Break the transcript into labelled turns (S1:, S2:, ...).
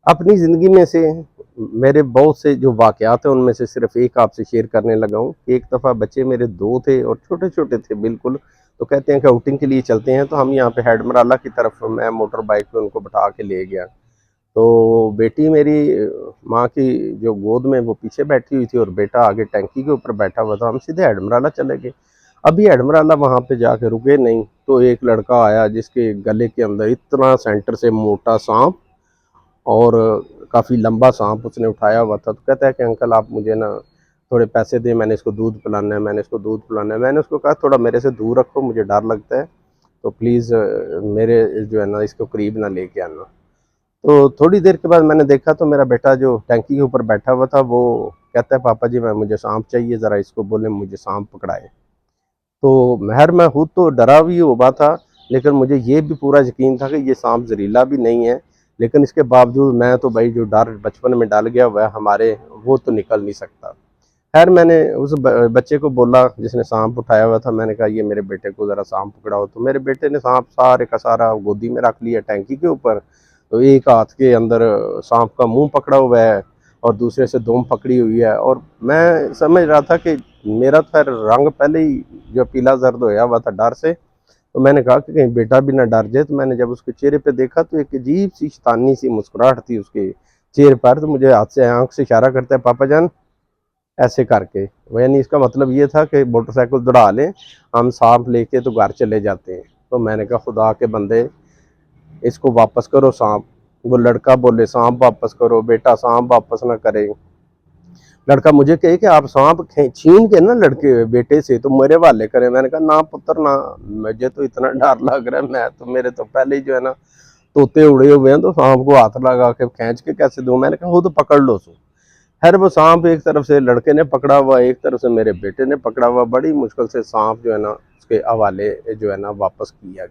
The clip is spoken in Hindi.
S1: अपनी ज़िंदगी में से मेरे बहुत से जो वाक़यात हैं उनमें से सिर्फ़ एक आपसे शेयर करने लगा हूँ। एक दफ़ा बच्चे मेरे 2 थे और छोटे-छोटे थे बिल्कुल, तो कहते हैं कि आउटिंग के लिए चलते हैं, तो हम यहाँ पे हेडमराला की तरफ मैं मोटर बाइक पे उनको बिठा के ले गया। तो बेटी मेरी माँ की जो गोद में वो पीछे बैठी हुई थी और बेटा आगे टंकी के ऊपर बैठा हुआ था। हम सीधे हेडमराला चले गए। अभी हेडमराला वहाँ पे जाके रुके नहीं, तो एक लड़का आया जिसके गले के अंदर इतना सेंटर से मोटा साँप और काफ़ी लंबा साँप उसने उठाया हुआ था। तो कहता है कि अंकल आप मुझे ना थोड़े पैसे दें, मैंने इसको दूध पिलाना है, मैंने इसको दूध पिलाना है। मैंने उसको कहा थोड़ा मेरे से दूर रखो, मुझे डर लगता है, तो प्लीज़ मेरे जो है ना इसको करीब ना लेके आना। तो थोड़ी देर के बाद मैंने देखा तो मेरा बेटा जो टंकी के ऊपर बैठा हुआ था वो कहता है पापा जी मैं मुझे साँप चाहिए, ज़रा इसको बोलें मुझे साँप पकड़ाए। तो मैं खुद तो डरा भी हुआ था, लेकिन मुझे ये भी पूरा यकीन था कि ये साँप ज़हरीला भी नहीं है, लेकिन इसके बावजूद मैं तो भाई जो डर बचपन में डल गया हुआ है हमारे, वो तो निकल नहीं सकता। खैर मैंने उस बच्चे को बोला जिसने साँप उठाया हुआ था, मैंने कहा ये मेरे बेटे को ज़रा साँप पकड़ाओ, तो मेरे बेटे ने साँप सारे का सारा गोदी में रख लिया टंकी के ऊपर। तो एक हाथ के अंदर साँप का मुँह पकड़ा हुआ है और दूसरे से दुम पकड़ी हुई है, और मैं समझ रहा था कि मेरा तो खैर रंग पहले ही जो पीला ज़र्द होया हुआ था डर से। तो मैंने कहा कि कहीं बेटा भी ना डर जाए, तो मैंने जब उसके चेहरे पे देखा तो एक अजीब-सी शैतानी-सी मुस्कुराहट थी उसके चेहरे पर, तो मुझे हाथ से आँख से इशारा करता है पापा जान, ऐसे करके। वो यानी इसका मतलब ये था कि मोटरसाइकिल दौड़ा लें, हम साँप लेके तो घर चले जाते हैं। तो मैंने कहा खुदा के बंदे इसको वापस करो साँप। वो लड़का बोले साँप वापस करो, बेटा साँप वापस ना करे। लड़का मुझे कहे कि आप साँप छीन के ना लड़के बेटे से तो मेरे हवाले करें। मैंने कहा ना पुत्र ना, मुझे तो इतना डर लग रहा है, मैं तो मेरे तो पहले ही जो है ना तोते उड़े हुए हैं, तो सांप को हाथ लगा के खींच के कैसे दूं। मैंने कहा वो तो पकड़ लो सो। खैर वो सांप एक तरफ से लड़के ने पकड़ा हुआ, एक तरफ से मेरे बेटे ने पकड़ा हुआ, बड़ी मुश्किल से सांप जो है ना उसके हवाले जो है ना वापस किया।